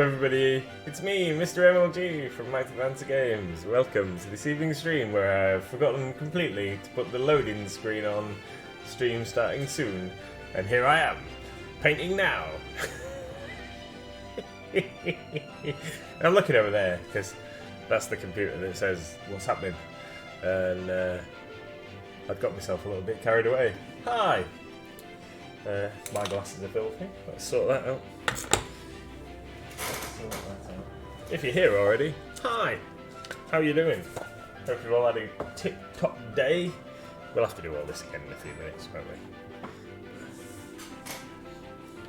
everybody, it's me, Mr. MLG from Mighty Fancy Games. Welcome to this evening's stream where I've forgotten completely to put the loading screen on. Stream starting soon, and here I am, painting now. I'm looking over there because that's the computer that says what's happening, and I've got myself a little bit carried away. Hi! My glasses are filthy. Let's sort that out. If you're here already, hi! How you doing? Hope you've all had a tip-top day. We'll have to do all this again in a few minutes, won't we?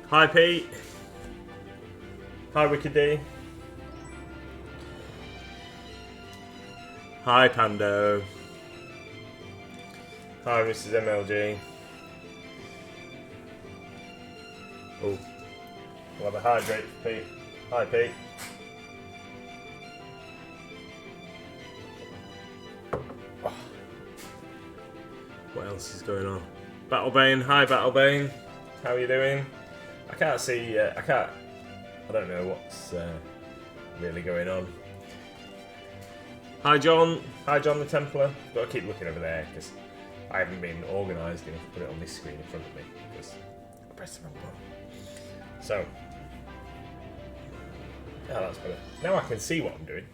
Hi Pete! Hi Wicked D! Hi Pando! Hi Mrs. MLG! Oh, we'll have a hydrate for Pete. Hi Pete! What else is going on? Battlebane, hi Battlebane. How are you doing? I can't see, I don't know what's really going on. Hi John the Templar. Got to keep looking over there because I haven't been organised enough to put it on this screen in front of me because I pressed the wrong button. So, that's better. Now I can see what I'm doing.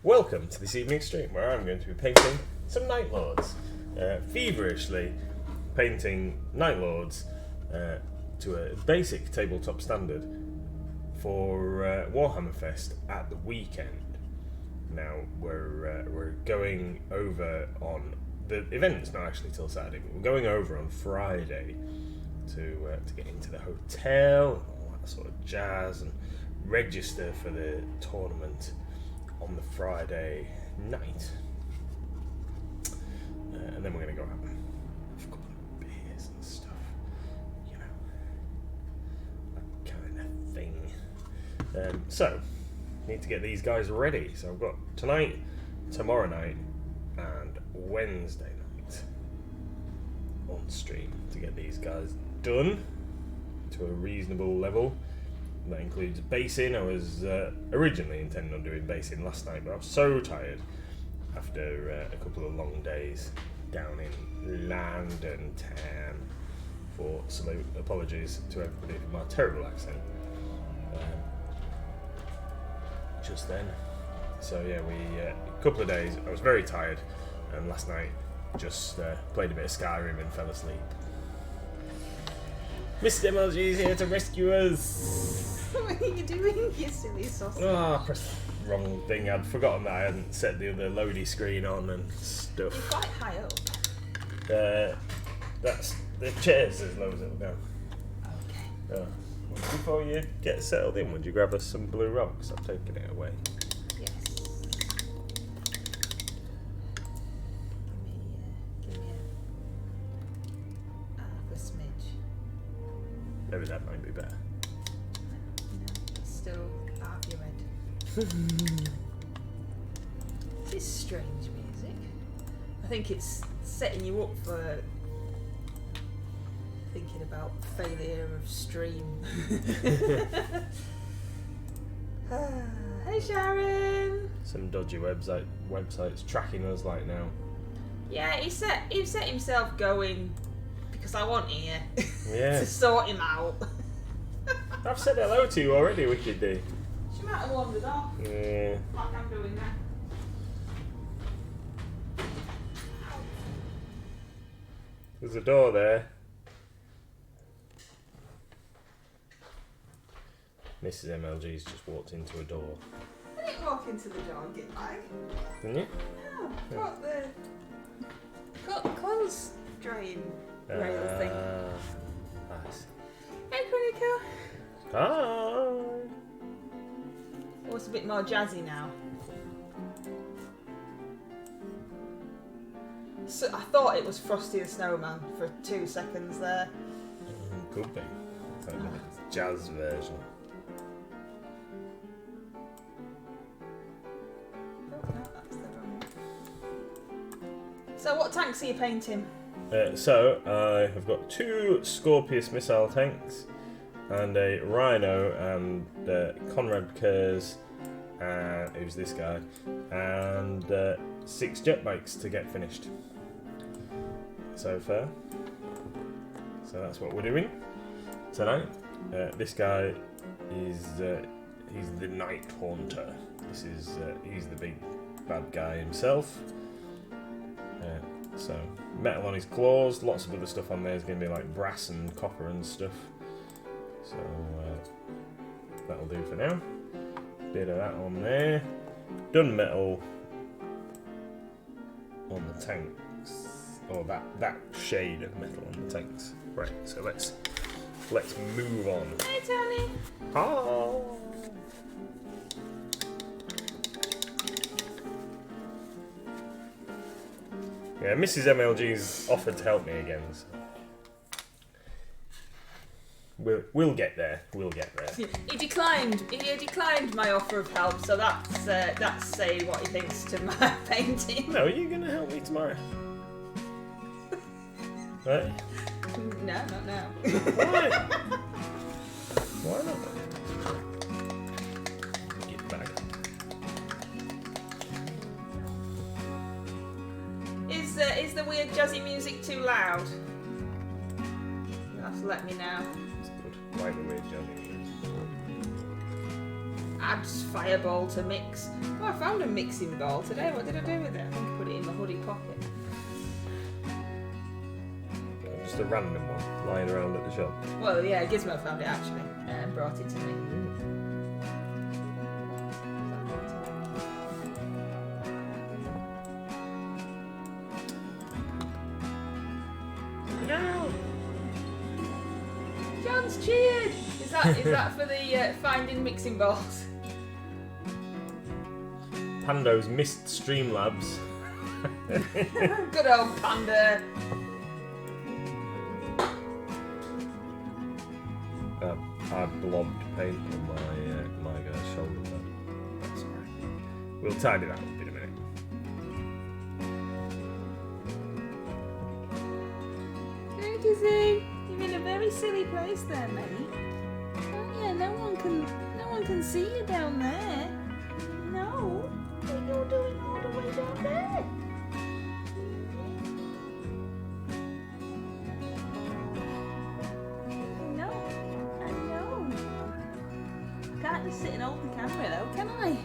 Welcome to this evening's stream where I'm going to be painting some Night Lords. Feverishly painting Night Lords to a basic tabletop standard for Warhammer Fest at the weekend. Now we're going over on the event's not actually till Saturday, but we're going over on Friday to get into the hotel and all that sort of jazz and register for the tournament on the Friday night. And then we're going to go out and have a couple of beers and stuff, you know, that kind of thing. So, need to get these guys ready. So I've got tonight, tomorrow night, and Wednesday night on stream to get these guys done to a reasonable level. That includes basing. I was originally intending on doing basing last night, but I was so tired after a couple of long days down in London town. For some apologies to everybody for my terrible accent just then. So yeah, a couple of days I was very tired, and last night just played a bit of Skyrim and fell asleep. Mr. MLG is here to rescue us. What are you doing, you silly sausage? Oh, I pressed the wrong thing. I'd forgotten that I hadn't set the other loady screen on and stuff. You're quite high up. That's the chair's as low as it'll go. Okay. Before you get settled in, would you grab us some blue rocks? I'm taking it away. Yes. Give me a smidge. Maybe that might be better. No, it's still half your head. This is strange music. I think it's setting you up for thinking about failure of stream. Hey Sharon! Some dodgy websites tracking us like now. Yeah, he set himself going because I want here Yeah. to sort him out. I've said hello to you already, Wicked D. She might have wandered off. Yeah. Like I'm doing now. There's a door there. Mrs. MLG's just walked into a door. I didn't walk into the door and get back. Didn't you? No, got the clothes drain rail thing. Nice. Hey Chronica! Hi. Oh, it's a bit more jazzy now. So I thought it was Frosty the Snowman for 2 seconds there. Could be. Like the jazz version. Oh, no, that's the wrong. So what tanks are you painting? So I have got 2 Scorpius missile tanks, and a Rhino, and Conrad Kurz, and who's this guy, and 6 jet bikes to get finished so far. So that's what we're doing tonight. This guy is he's the Night Haunter. He's the big bad guy himself. So metal on his claws, lots of other stuff on there is going to be like brass and copper and stuff. So that'll do for now. Bit of that on there. Done metal on the tanks, or that shade of metal on the tanks. Right. So let's move on. Hey, Tony. Oh. Yeah, Mrs. MLG's offered to help me again. So. We'll get there. We'll get there. He declined my offer of help, so that's say what he thinks to my painting. No, you're gonna help me tomorrow. Right? No, not now. Why? Why not? Get back. Is the weird jazzy music too loud? You'll have to let me know. It's good. Like the weird jazzy music. Add fireball to mix. Oh, I found a mixing ball today. What did I do with it? I think I put it in my hoodie pocket. Just a random one lying around at the shop. Well, yeah, Gizmo found it actually and brought it to me. No! John's cheered! Is that for the finding mixing balls? Pando's missed Streamlabs. Good old Panda! I blobbed paint on my guy's shoulder. That's alright. We'll tidy that up in a minute. Hey, Dizzy! You're in a very silly place there, mate. Oh yeah, no one can see you down there. No, what are you doing all the way down there? Can't just sit and hold the camera though, can I?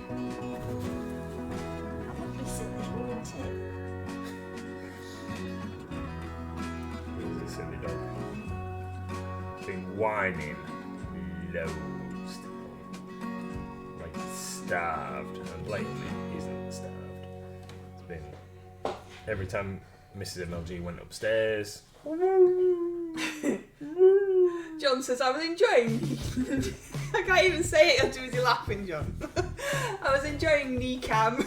That would be silly, wouldn't it? Who's a silly dog? Been whining loads. Like starved. And lately isn't starved. It's been every time Mrs. MLG went upstairs. John says, I was enjoying... I can't even say it, I'm too busy laughing, John. I was enjoying knee cam.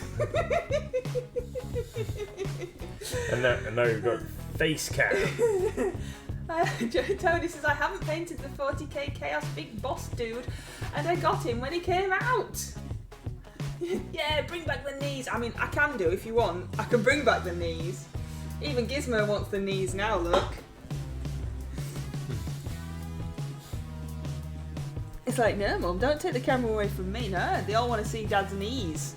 and now you've got face cam. Tony says, I haven't painted the 40k Chaos Big Boss dude, and I got him when he came out. Yeah, bring back the knees. I mean, I can do if you want. I can bring back the knees. Even Gizmo wants the knees now, look. It's like, no, Mum, don't take the camera away from me. No, they all want to see Dad's knees.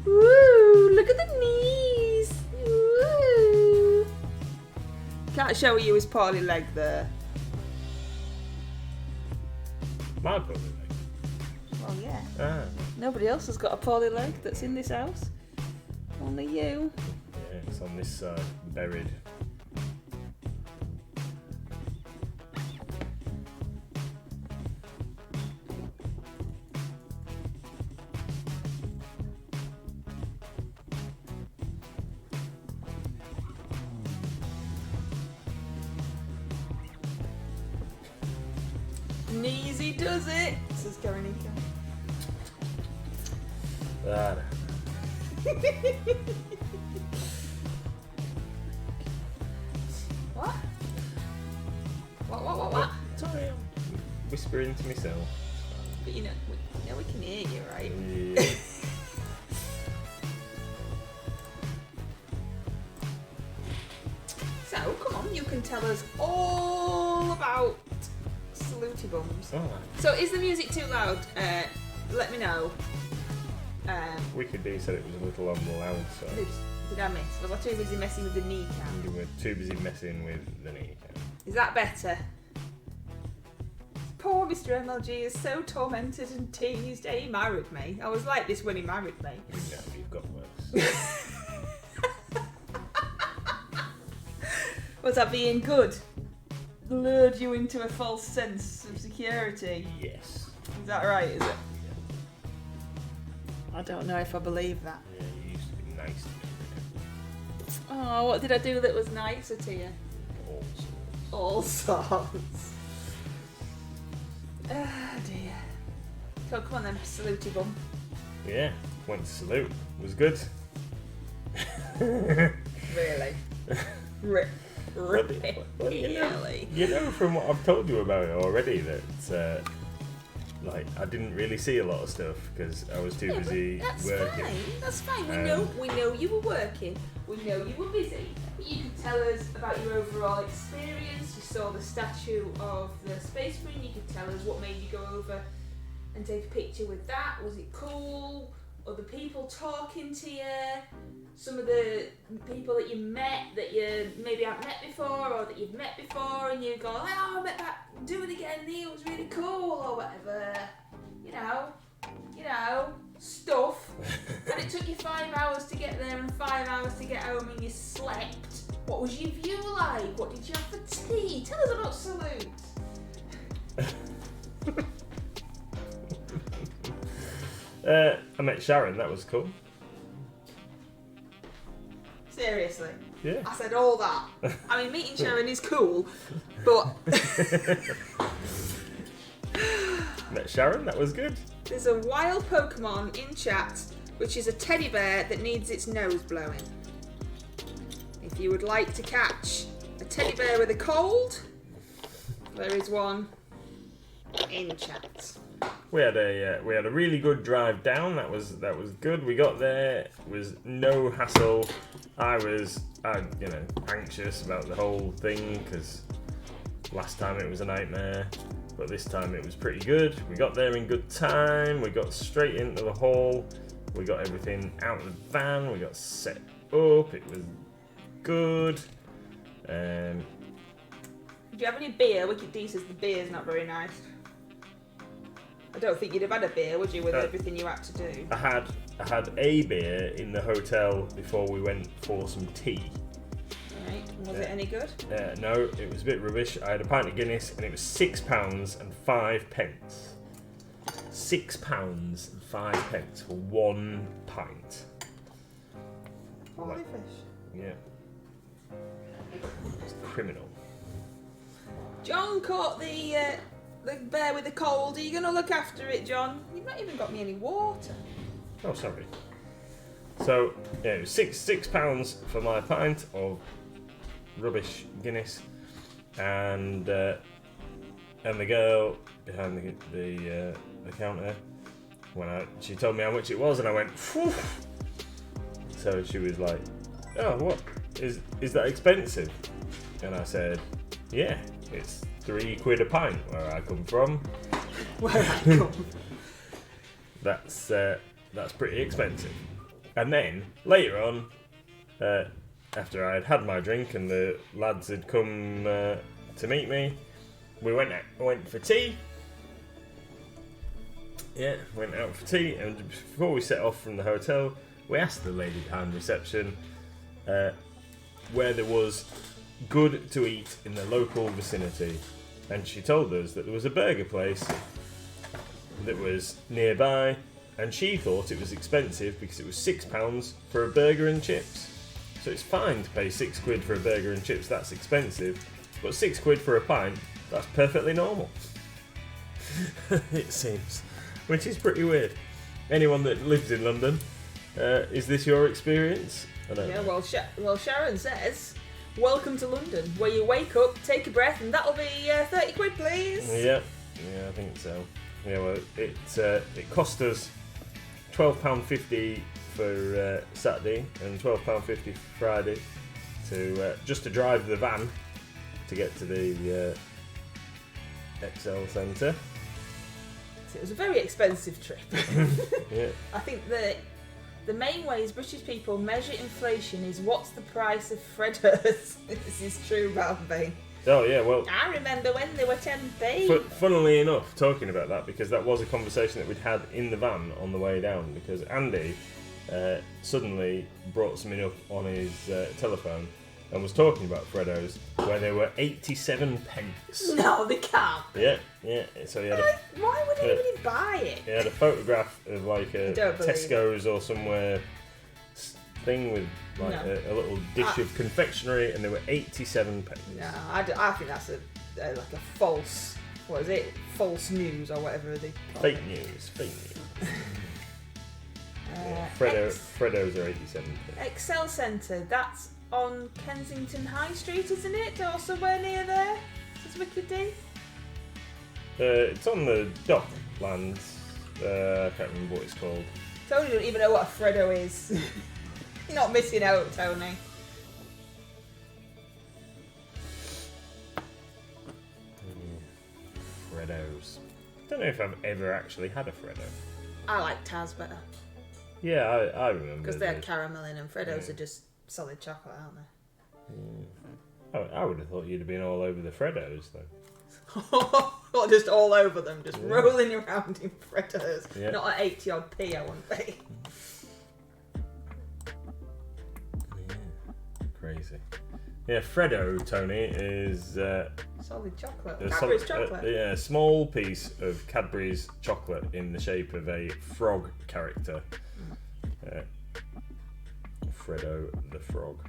Woo! Look at the knees! Woo! Can't show you his poorly leg there. My poorly leg. Well, yeah. Ah. Nobody else has got a poorly leg that's in this house. Only you. Yeah, it's on this side, buried. Kneesy does it, says Karenika. What? What? Sorry, I'm whispering to myself. But you know we can hear you, right? Yeah. So, come on, you can tell us all about saluty bums. Oh, So is the music too loud? Let me know. Wicked D said it was a little on the loud side. Did I miss? Was I too busy messing with the kneecap? You were too busy messing with the kneecap. Is that better? Poor Mr. MLG is so tormented and teased. He married me. I was like this when he married me. No, you've got worse. Was that being good? Lured you into a false sense of security? Yes. Is that right, is it? I don't know if I believe that. Yeah, you used to be nice to me. Oh, what did I do that was nicer to you? All sorts. All sorts. Ah, dear. So come on then, saluty bum. Yeah, went to salute. Was good. Really? Really? Well, you know from what I've told you about it already that like I didn't really see a lot of stuff because I was too busy working. That's fine. We know you were working. We know you were busy. But you could tell us about your overall experience. You saw the statue of the Space Marine. You could tell us what made you go over and take a picture with that. Was it cool? Other people talking to you? Some of the people that you met that you maybe haven't met before, or that you've met before, and you go, "Oh, I met that. Do it again. It was really cool," or whatever. You know, stuff. And it took you 5 hours to get there and 5 hours to get home, and you slept. What was your view like? What did you have for tea? Tell us about Salute. I met Sharon. That was cool. Seriously. Yeah. I said all that. I mean, meeting Sharon is cool, but Met Sharon. That was good. there's a wild Pokemon in chat, which is a teddy bear that needs its nose blowing. If you would like to catch a teddy bear with a cold, there is one in chat. We had a really good drive down. That was good. We got there. It was no hassle. I was anxious about the whole thing because last time it was a nightmare, but this time it was pretty good. We got there in good time. We got straight into the hall. We got everything out of the van. We got set up. It was good. Do you have any beer? Wicked D says the beer's not very nice. I don't think you'd have had a beer, would you, with everything you had to do? I had a beer in the hotel before we went for some tea. Right. Was it any good? No, it was a bit rubbish. I had a pint of Guinness and it was £6 and 5 pence. £6 and 5 pence for 1 pint. Holy fish. Yeah. It's criminal. John caught the bear with the cold. Are you going to look after it, John? You've not even got me any water. Oh, sorry. So, yeah, it was £6 for my pint of rubbish Guinness, and the girl behind the counter, she told me how much it was, and I went, phew. So she was like, "Oh, what is that expensive?" And I said, "Yeah, it's £3 a pint where I come from." Where I come. That's pretty expensive. And then later on, after I had my drink and the lads had come to meet me, we went for tea. Yeah, went out for tea, and before we set off from the hotel, we asked the lady behind reception where there was good to eat in the local vicinity, and she told us that there was a burger place that was nearby, and she thought it was expensive because it was £6 for a burger and chips. So it's fine to pay £6 for a burger and chips, that's expensive, but £6 for a pint, that's perfectly normal. It seems, which is pretty weird. Anyone that lives in London, is this your experience? I don't know. Well, Sharon says, "Welcome to London, where you wake up, take a breath, and that'll be £30, please." Yeah, I think so. Yeah, well, it cost us £12.50 for Saturday and £12.50 for Friday to just to drive the van to get to the Excel Centre. So it was a very expensive trip. Yeah. I think the main ways British people measure inflation is what's the price of Freddos. This is true, Balvin. Oh yeah, well. I remember when they were 10p. Funnily enough, talking about that, because that was a conversation that we'd had in the van on the way down, because Andy suddenly brought something up on his telephone and was talking about Freddos, where they were 87 pence. No, they can't. Yeah. So he had a, why would anybody buy it? he had a photograph of like a Don't believe Tesco's or somewhere thing with like a little dish of confectionery, and they were 87 pence. No, I think that's like a false. What is it? False news or whatever they call Fake it. news. Freddo. Freddos are 87 pence. Excel Centre, that's on Kensington High Street, isn't it? Or somewhere near there? Says Wicked D. It's on the Docklands. I can't remember what it's called. Tony doesn't even know what a Freddo is. You're not missing out, Tony. Freddos. Don't know if I've ever actually had a Freddo. I like Taz better. Yeah, I remember. Because they had caramel in them. Freddos are just solid chocolate, aren't they? I would have thought you'd have been all over the Freddos, though. Or just all over them, just rolling around in Freddos. Yeah. Not at 80 odd p, I wouldn't be. Crazy. Yeah, Freddo, Tony, is Solid chocolate. a Cadbury's chocolate. a small piece of Cadbury's chocolate in the shape of a frog character. Freddo the Frog.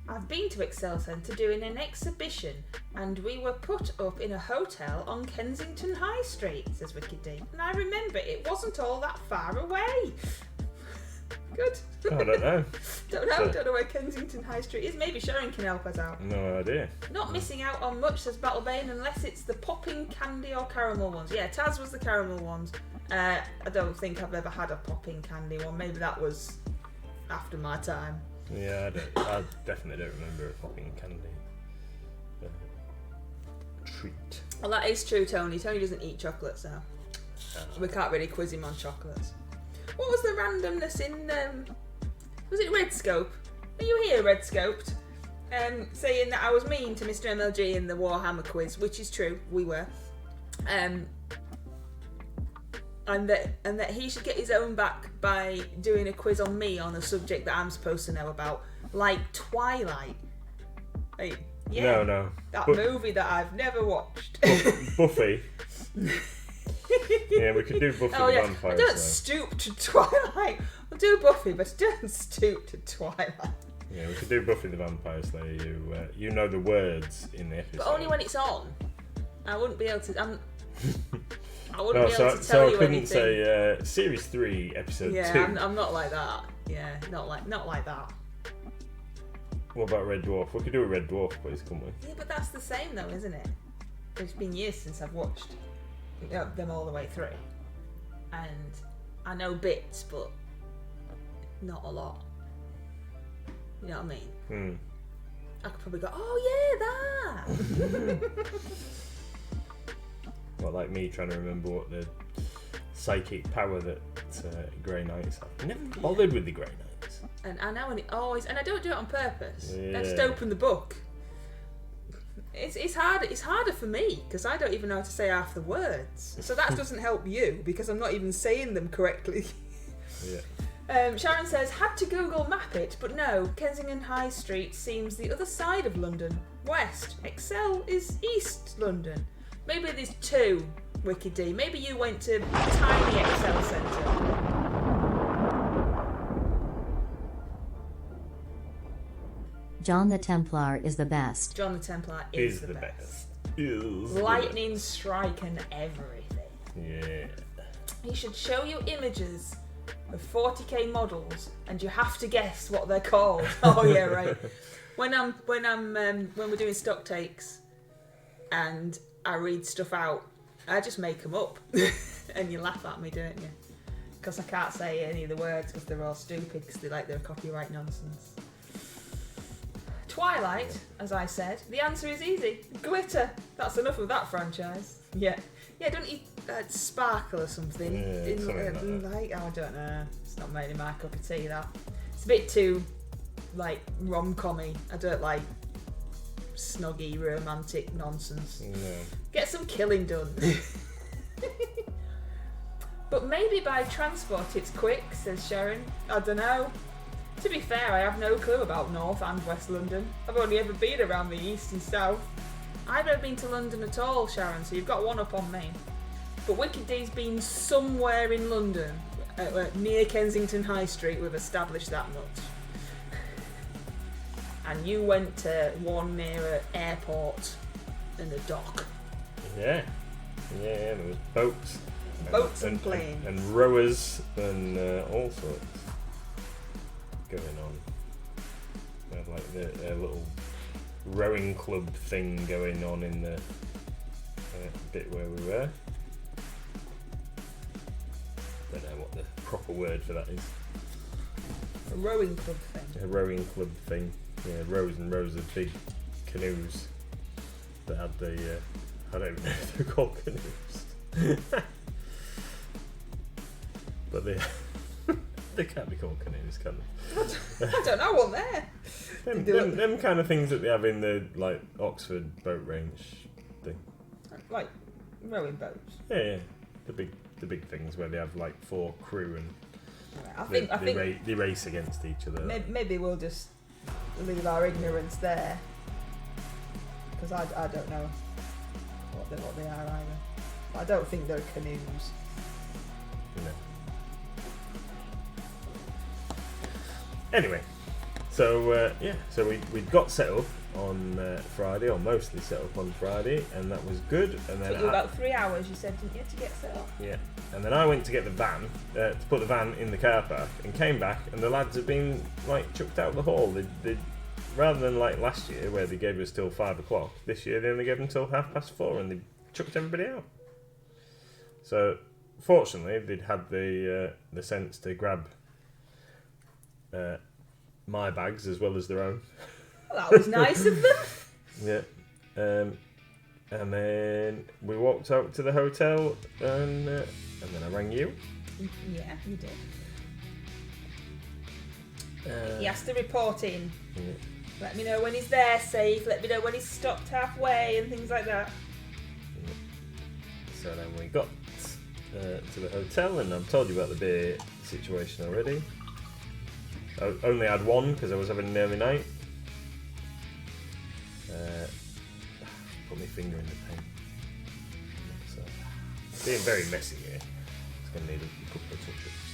I've been to Excel Centre doing an exhibition and we were put up in a hotel on Kensington High Street, says Wicked D. And I remember it wasn't all that far away. Good. I don't know. Don't know where Kensington High Street is. Maybe Sharon can help us out. No idea. Not missing out on much, says Battlebane, unless it's the popping candy or caramel ones. Yeah, Taz was the caramel ones. I don't think I've ever had a popping candy one. Maybe that was after my time. Yeah, I definitely don't remember a popping candy treat. Well, that is true, Tony. Tony doesn't eat chocolate, so we can't really quiz him on chocolates. What was the randomness in... was it Redscope? Are you here, Redscoped? Saying that I was mean to Mr. MLG in the Warhammer quiz, which is true, we were. And that he should get his own back by doing a quiz on me on a subject that I'm supposed to know about, like Twilight. Like, yeah, No. that movie that I've never watched. Buffy. Yeah, we could do Buffy Oh the yeah, Vampire I don't Slayer. stoop to Twilight. I'll do Buffy, but don't stoop to Twilight. Yeah, we could do Buffy the Vampire Slayer. You know the words in the episode. But only when it's on. I wouldn't be able to. I wouldn't No, be able to so tell I you couldn't anything. say Series 3, Episode 2. Yeah, I'm not like that. Yeah, not like that. What about Red Dwarf? We could do a Red Dwarf quiz, couldn't we? Yeah, but that's the same though, isn't it? It's been years since I've watched them all the way through, and I know bits, but not a lot. You know what I mean? I could probably go, oh yeah, that. Well, like me trying to remember what the psychic power that Grey Knights have. I never bothered with the Grey Knights. And I know, and it always, and I don't do it on purpose. Yeah. I just open the book. It's harder for me because I don't even know how to say half the words. So that doesn't help you because I'm not even saying them correctly. Yeah. Sharon says, had to Google map it, but no, Kensington High Street seems the other side of London. West. Excel is East London. Maybe there's two, Wicked D. Maybe you went to tiny Excel Centre. John the Templar is the best. John the Templar is the best. Lightning strike and everything. Yeah. He should show you images of 40k models, and you have to guess what they're called. Oh yeah, right. When we're doing stock takes, and I read stuff out, I just make them up, and you laugh at me, don't you? Because I can't say any of the words because they're all stupid because they're copyright nonsense. Twilight, as I said, the answer is easy. Glitter. That's enough of that franchise. Yeah. Yeah, don't you sparkle or something? Yeah, something like that. I don't know. It's not really my cup of tea, that. It's a bit too, like, rom-commy. I don't like snuggy, romantic nonsense. No. Get some killing done. But maybe by transport it's quick, says Sharon. I don't know. To be fair, I have no clue about North and West London. I've only ever been around the East and South. I've never been to London at all, Sharon, so you've got one up on me. But Wicked D's been somewhere in London, near Kensington High Street, we've established that much. And you went to one near an airport and a dock. Yeah. Yeah, there was boats. Boats and planes. And rowers and all sorts going on. They had like their little rowing club thing going on in the bit where we were. Don't know what the proper word for that is. A rowing club thing. A rowing club thing. Yeah, rows and rows of big canoes that had the I don't even know if they're called canoes. But they can't be called canoes, can they? I don't know what they're. Them kind of things that they have in the like Oxford boat range thing. Like rowing boats. Yeah. The big things where they have like 4 crew and I think they race against each other. Maybe we'll just leave our ignorance there, because I don't know what they are either. But I don't think they're canoes. No. Anyway, so we got set up on Friday, or mostly set up on Friday, and that was good. And then took you about 3 hours, you said, didn't you, to get set up? Yeah, and then I went to get the van, to put the van in the car park, and came back, and the lads had been like chucked out the hall. They rather than like last year where they gave us till 5 o'clock, this year they only gave them till 4:30, and they chucked everybody out. So fortunately, they'd had the sense to grab my bags as well as their own. Well, that was nice of them. Yeah. And then we walked out to the hotel, and then I rang you. Yeah, you did. He has to report in. Yeah. Let me know when he's there safe, let me know when he's stopped halfway and things like that. Yeah. So then we got to the hotel, and I've told you about the beer situation already. I only had one because I was having an early night. Put my finger in the pen. So, being very messy here. It's going to need a couple of touch-ups.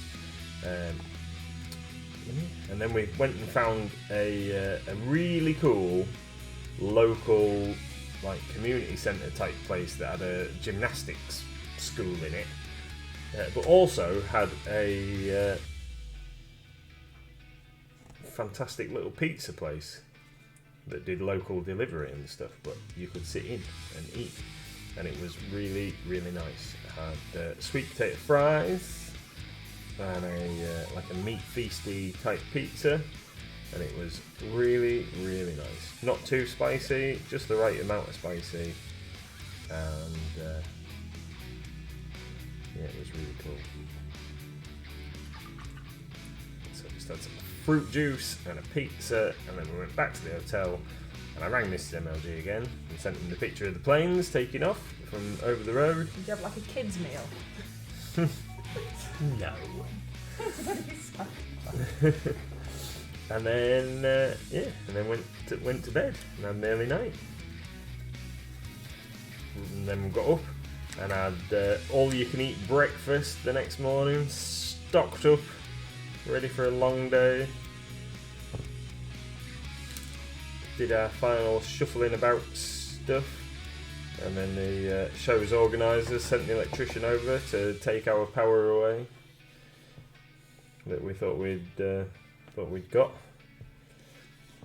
And then we went and found a really cool local, like, community centre type place that had a gymnastics school in it, but also had a fantastic little pizza place that did local delivery and stuff, but you could sit in and eat, and it was really, really nice. It had sweet potato fries and like a meat feasty type pizza, and it was really, really nice. Not too spicy, just the right amount of spicy, and yeah, it was really cool. So we just had some fruit juice and a pizza, and then we went back to the hotel, and I rang Mrs. MLG again and sent them the picture of the planes taking off from over the road. Did you have like a kid's meal? No. And then went to bed and had an early night. And then we got up and had all you can eat breakfast the next morning, stocked up, ready for a long day. Did our final shuffling about stuff, and then the show's organisers sent the electrician over to take our power away that we thought we'd got,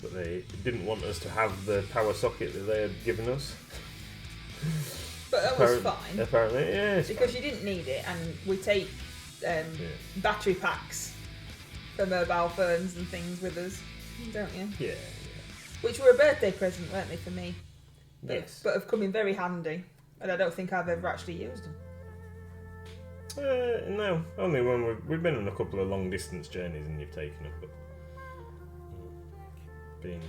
but they didn't want us to have the power socket that they had given us. But that was fine. Apparently, yeah. Because you didn't need it, and we take battery packs for mobile phones and things with us, don't you? Yeah. Which were a birthday present, weren't they, for me? Yes. But have come in very handy. And I don't think I've ever actually used them. No, only when we've been on a couple of long distance journeys and you've taken them, but been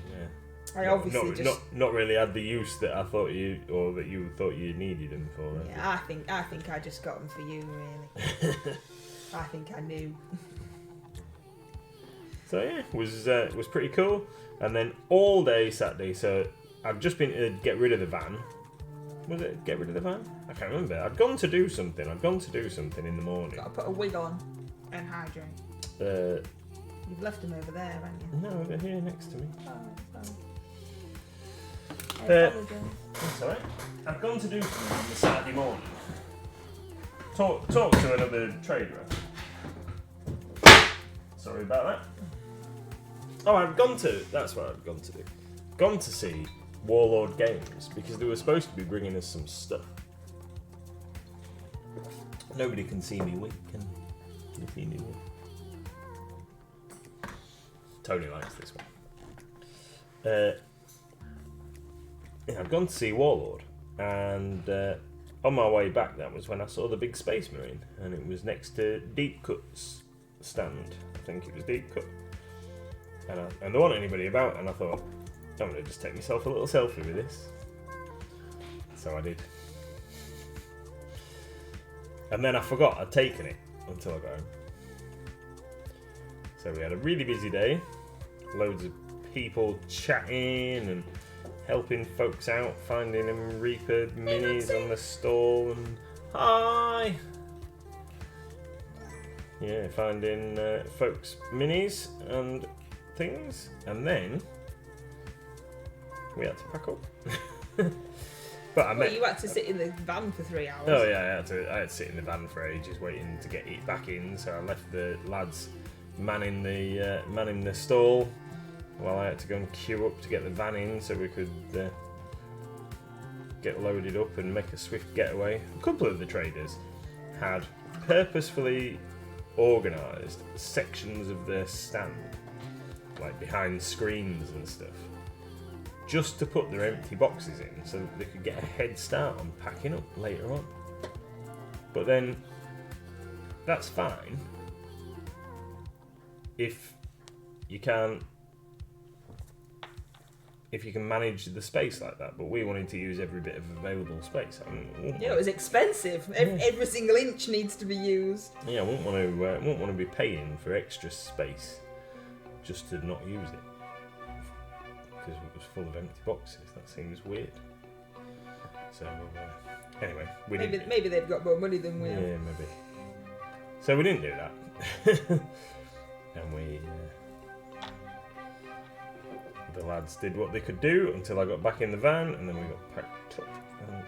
I obviously not really had the use that I thought you thought you needed them for. Yeah, I think I just got them for you, really. I think I knew. So yeah, it was pretty cool. And then all day Saturday, so I've just been to get rid of the van. Was it get rid of the van? I can't remember. I'd gone to do something in the morning. Got to put a wig on and hydrate. You've left them over there, haven't you? No, they're here next to me. Oh. I apologise. That's alright. I've gone to do something on the Saturday morning. Talk to another trader. Sorry about that. Oh, that's what I've gone to do. Gone to see Warlord Games because they were supposed to be bringing us some stuff. Nobody can see me wink, can you see me wink? Tony likes this one. I've gone to see Warlord, and on my way back, that was when I saw the big Space Marine, and it was next to Deep Cut's stand. I think it was Deep Cut, and there wasn't anybody about, and I thought, I'm going to just take myself a little selfie with this. So I did. And then I forgot I'd taken it until I got home. So we had a really busy day. Loads of people chatting and helping folks out, finding them Reaper minis on the stall, and hi! Yeah, finding folks minis and things, and then we had to pack up. But you had to sit in the van for 3 hours. Oh yeah, I had to sit in the van for ages waiting to get it back in. So I left the lads manning the stall while I had to go and queue up to get the van in so we could get loaded up and make a swift getaway. A couple of the traders had purposefully organised sections of their stand, like behind screens and stuff, just to put their empty boxes in so that they could get a head start on packing up later on. But then, that's fine if you can manage the space like that, but we wanted to use every bit of available space. Yeah, it was expensive. Every single inch needs to be used. Yeah, I wouldn't want to be paying for extra space just to not use it because it was full of empty boxes. That seems weird. So anyway, maybe they've got more money than we have. Yeah, maybe. So we didn't do that, and the lads did what they could do until I got back in the van, and then we got packed up and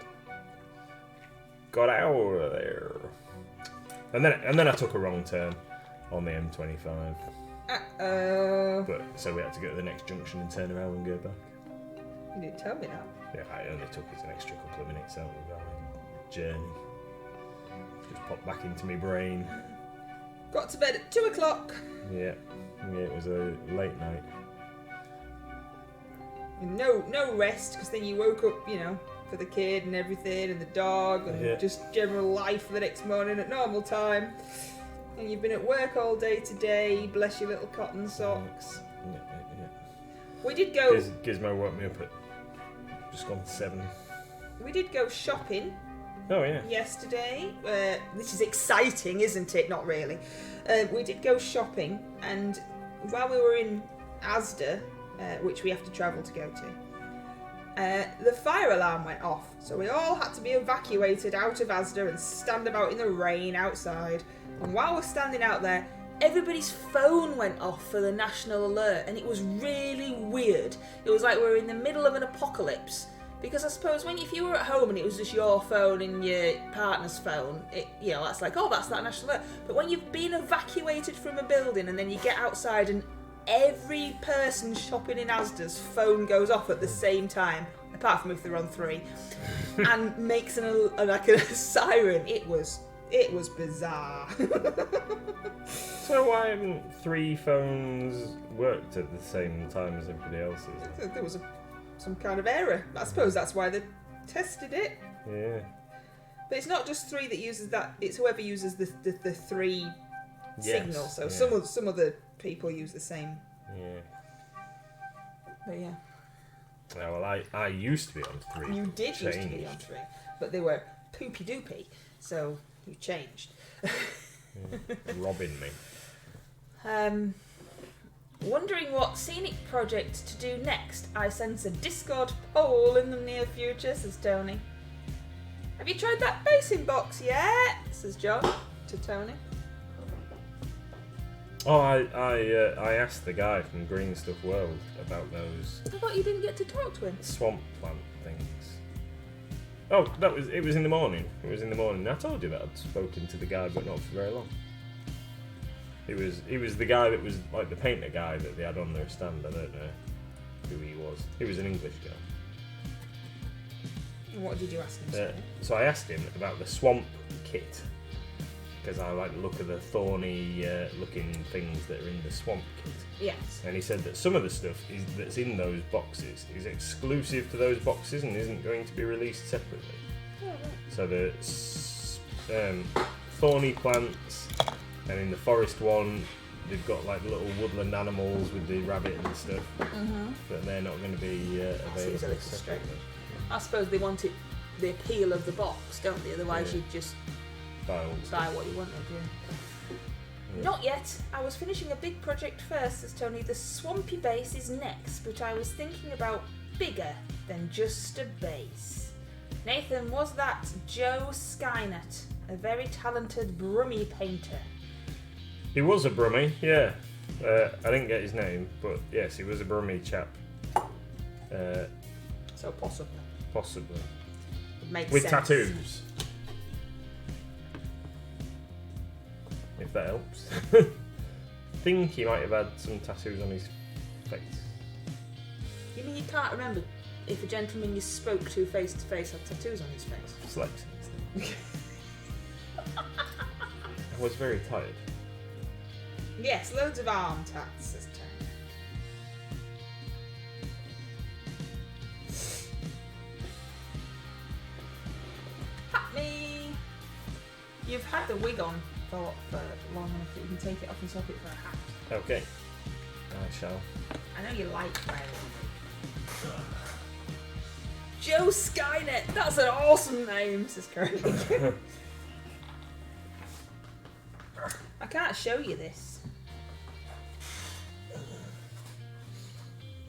got out of there. And then I took a wrong turn on the M25. But so we had to go to the next junction and turn around and go back. You didn't tell me that. Yeah, I only took it an extra couple of minutes out of our journey. Just popped back into my brain. Got to bed at 2 o'clock. Yeah, it was a late night. No rest, because then you woke up, for the kid and everything, and the dog, and just general life for the next morning at normal time. And you've been at work all day today, bless your little cotton socks. Yeah. We did go... Gizmo woke me up at just gone 7. We did go shopping. Oh, yeah. Yesterday. This is exciting, isn't it? Not really. We did go shopping, and while we were in Asda, which we have to travel to go to, the fire alarm went off. So we all had to be evacuated out of Asda and stand about in the rain outside. And while we're standing out there, everybody's phone went off for the national alert, and it was really weird. It was like we were in the middle of an apocalypse. Because I suppose if you were at home and it was just your phone and your partner's phone, that's like, oh, that's that national alert. But when you've been evacuated from a building and then you get outside and every person shopping in Asda's phone goes off at the same time, apart from if they're on 3, and makes a siren, it was bizarre. So why haven't 3 phones worked at the same time as everybody else's? There was some kind of error. I suppose that's why the Tested it. Yeah. But it's not just 3 that uses that. It's whoever uses the 3 signals. So yeah. some other people use the same. Yeah. But yeah. Oh, well, I used to be on 3. You did used to be Changed. on 3. But they were poopy doopy. So you changed. Robbing me. Wondering what scenic project to do next. I sense a Discord poll in the near future, says Tony. Have you tried that basing box yet? Says John to Tony. Oh, I asked the guy from Green Stuff World about those I thought you didn't get to talk to him. swamp plant things. Oh, it was in the morning. It was in the morning. I told you that I'd spoken to the guy, but not for very long. He was the guy that was like the painter guy that they had on their stand. I don't know who he was. He was an English guy. What did you ask him? Sorry? So I asked him about the swamp kit because I like the look of the thorny looking things that are in the swamp kit. Yes. And he said that some of the stuff that's in those boxes is exclusive to those boxes and isn't going to be released separately. Oh, right. So the thorny plants, and in the forest one, they've got like little woodland animals with the rabbit and stuff, but they're not going to be Seems a available little separately. strange. I suppose they want it, the appeal of the box, don't they? Otherwise Yeah. you'd just Buy all the buy stuff. what you wanted, yeah. Yeah. Not yet. I was finishing a big project first, says Tony. The swampy base is next, but I was thinking about bigger than just a base. Nathan, was that Joe Skynet, a very talented Brummy painter? He was a Brummie, yeah. I didn't get his name, but yes, he was a Brummie chap. So possibly. Possibly. It makes With sense. tattoos. If that helps. Think he might have had some tattoos on his face. You mean you can't remember if a gentleman you spoke to face had tattoos on his face? Dyslexia. I was very tired. Yes, loads of arm tats, says Tony. Hat me! You've had the wig on for long enough that you can take it off and swap it for a hat. Okay. I shall. I know you like wearing a wig. Joe Skynet! That's an awesome name, says Craig. I can't show you this.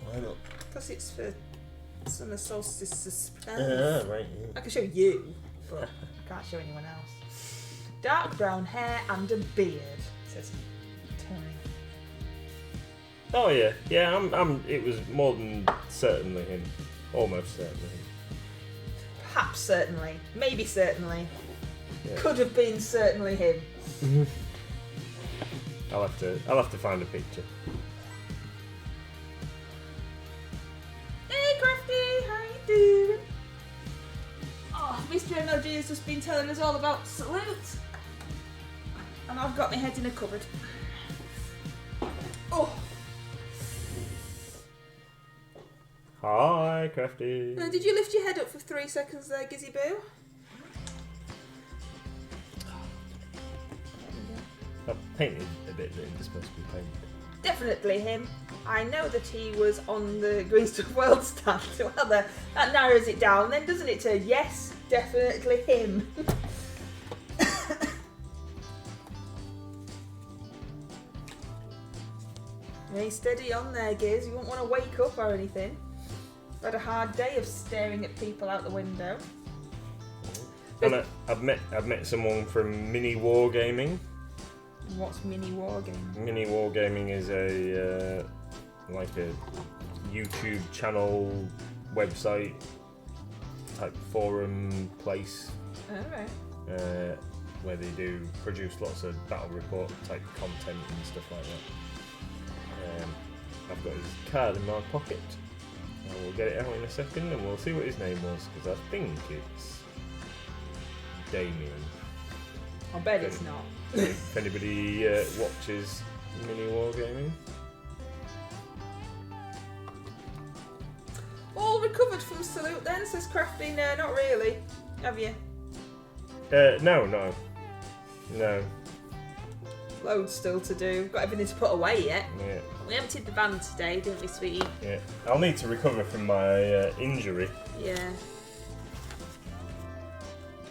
Why not? Because it's for summer solstice suspense. Right. I can show you, but I can't show anyone else. Dark brown hair and a beard, says Tony. Oh yeah, yeah. It was more than certainly him. Almost certainly him. Perhaps certainly. Maybe certainly. Yeah. Could have been certainly him. I'll have to find a picture. Hey Crafty, how you doing? Oh, Mr. MLG has just been telling us all about Salute. And I've got my head in a cupboard. Oh, Hi, Crafty. did you lift your head up for 3 seconds there, Gizzy Boo? I painted a bit that it was supposed to be painted. Definitely him. I know that he was on the Green Stuff World stand. Well, that narrows it down then, doesn't it? To yes, definitely him. Hey, steady on there, Giz. You won't want to wake up or anything. I've had a hard day of staring at people out the window. And I've met someone from Mini Wargaming. What's mini wargaming? Mini Wargaming is a like a YouTube channel, website type forum place Alright. where they do produce lots of battle report type content and stuff like that. I've got his card in my pocket. I will get it out in a second and we'll see what his name was because I think it's Damien. I bet it's not. If anybody watches Mini Wargaming. All recovered from Salute then, says Crafty. No, not really. Have you? No. Loads still to do. Got everything to put away yet. Yeah. We emptied the van today, didn't we, sweetie? Yeah. I'll need to recover from my injury. Yeah.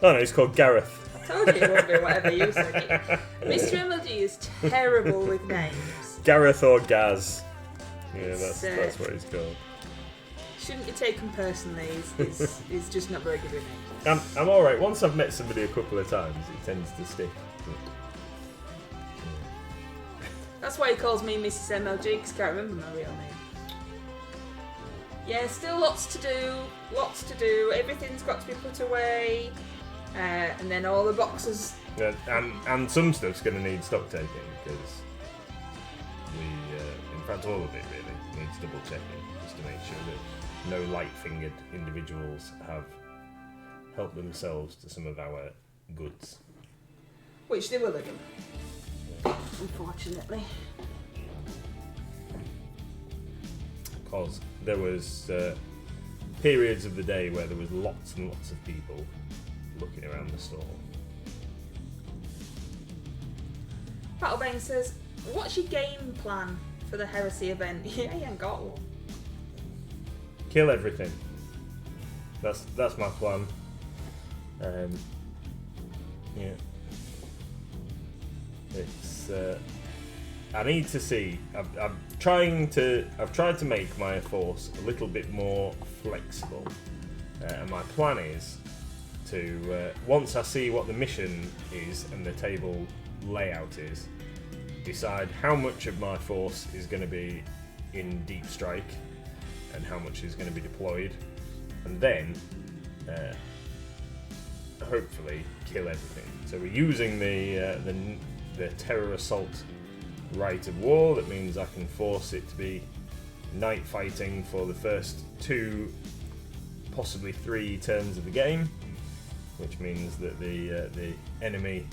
Oh no, he's called Gareth. I told you it won't be whatever you said. Mr. MLG is terrible with names. Gareth or Gaz. Yeah, It's, that's what he's called. Shouldn't be taken personally. He's just not very good with names. I'm alright. Once I've met somebody a couple of times, it tends to stick. That's why he calls me Mrs. MLG, because I can't remember my real name. Yeah, still lots to do. Everything's got to be put away. And then all the boxes. Yeah, and some stuff's going to need stock taking, because in fact all of it really needs double checking, just to make sure that no light-fingered individuals have helped themselves to some of our goods. Which they will have done. Unfortunately. Because there was periods of the day where there was lots and lots of people looking around the store. Battlebane says, what's your game plan for the Heresy event? Yeah, you ain't got one. Kill everything. That's my plan. Yeah. It's. I need to see. I've tried to make my force a little bit more flexible, and my plan is to once I see what the mission is and the table layout is, decide how much of my force is going to be in deep strike and how much is going to be deployed, and then hopefully kill everything. So we're using the terror assault rite of war. That means I can force it to be night fighting for the first 2, possibly 3 turns of the game, which means that the enemy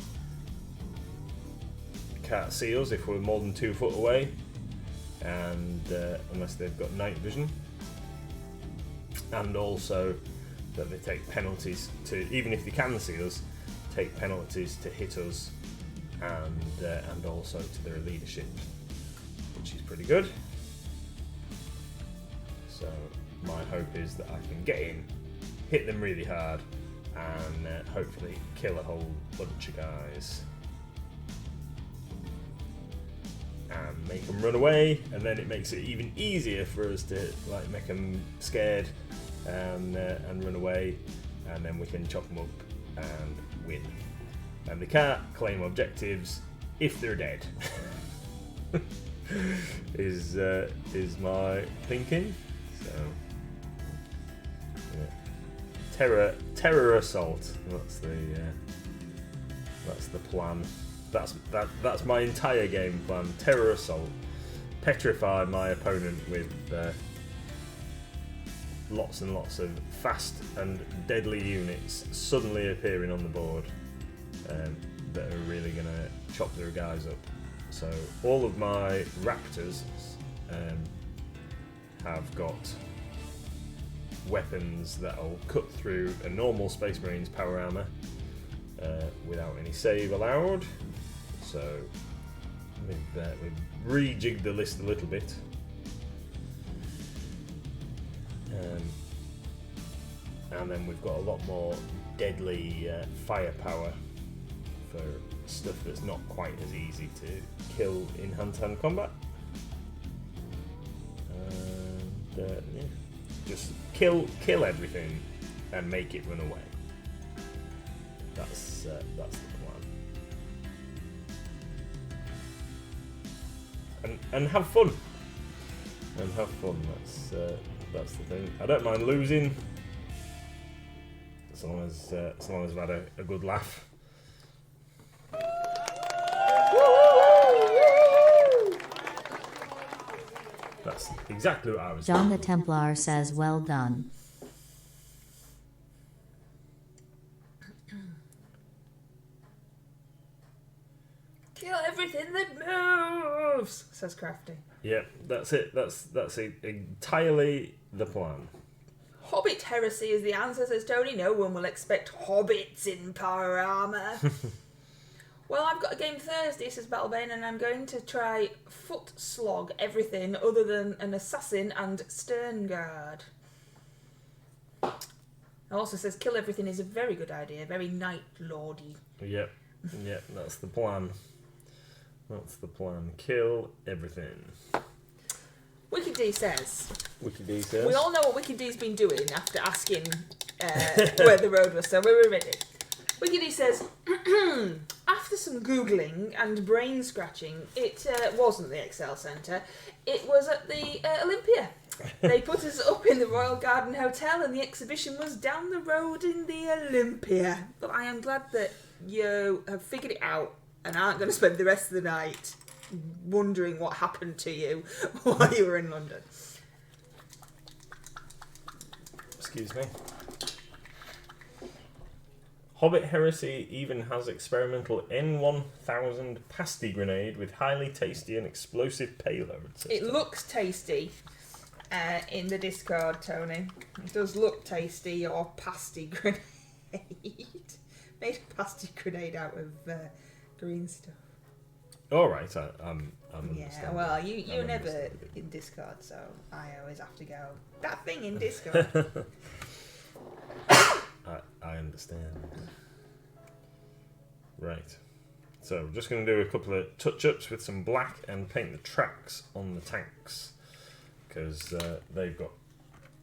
can't see us if we're more than 2 foot away, and unless they've got night vision, and also that they take penalties to, even if they can see us, take penalties to hit us, and also to their leadership, which is pretty good. So my hope is that I can get in, hit them really hard, and hopefully kill a whole bunch of guys and make them run away, and then it makes it even easier for us to like make them scared and run away, and then we can chop them up and win. And they can't claim objectives if they're dead. is my thinking. So yeah. Terror assault. That's the plan. That's my entire game plan. Terror assault. Petrify my opponent with lots and lots of fast and deadly units suddenly appearing on the board that are really going to chop their guys up. So all of my raptors have got weapons that'll cut through a normal Space Marines power armor without any save allowed. So we've rejigged the list a little bit. And then we've got a lot more deadly firepower for stuff that's not quite as easy to kill in hand-to-hand combat. And yeah, just kill everything and make it run away. That's the plan. And have fun. That's the thing. I don't mind losing, as long as I've had a good laugh. That's exactly what I was John doing. the Templar says well done. Kill everything that moves, says Crafty. Yeah, that's it. That's entirely the plan. Hobbit heresy is the answer, says Tony. No one will expect hobbits in power armour. Well, I've got a game Thursday, says Battlebane, and I'm going to try foot slog everything other than an assassin and stern guard. It also says kill everything is a very good idea, very night lordy. Yep, that's the plan. That's the plan. Kill everything. Wicked D says... Wicked D says... We all know what Wicked D's been doing after asking where the road was, so we were ready. Wicked D says, after some Googling and brain scratching, it wasn't the Excel Centre, it was at the Olympia. They put us up in the Royal Garden Hotel and the exhibition was down the road in the Olympia. But I am glad that you have figured it out and aren't going to spend the rest of the night wondering what happened to you while you were in London. Excuse me. Hobbit Heresy even has experimental N1000 pasty grenade with highly tasty and explosive payload system. It looks tasty in the Discord, Tony. It does look tasty, your pasty grenade. Made a pasty grenade out of green stuff. Alright, I'm Yeah, understanding. well, you're never in Discord, so I always have to go, that thing in Discord. I understand. Right. So, we're just going to do a couple of touch-ups with some black and paint the tracks on the tanks. Because they've got